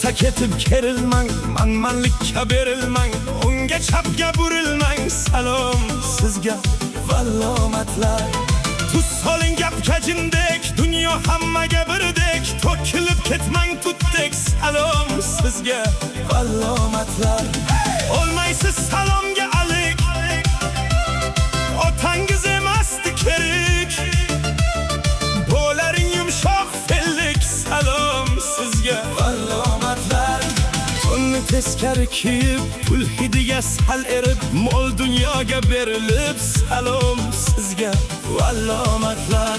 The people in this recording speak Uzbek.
tak etib kerilmang, manmanlikka berilmang, unga chapga burilmang. Salom sizga vallomatlar. Tuz soling gapga jindek, dunyo hammaga birdek, to'kilib ketmang tutdek. Salom sizga vallomatlar. Olmaysiz salomga alik, otangiz emasdi kerak, bo'laring yumshoq fellik. Salom sizga vallomatlar. To'nni teskari kiyib, pul hidiga sal erib, mol dunyoga berilib. Salom sizga vallomatlar.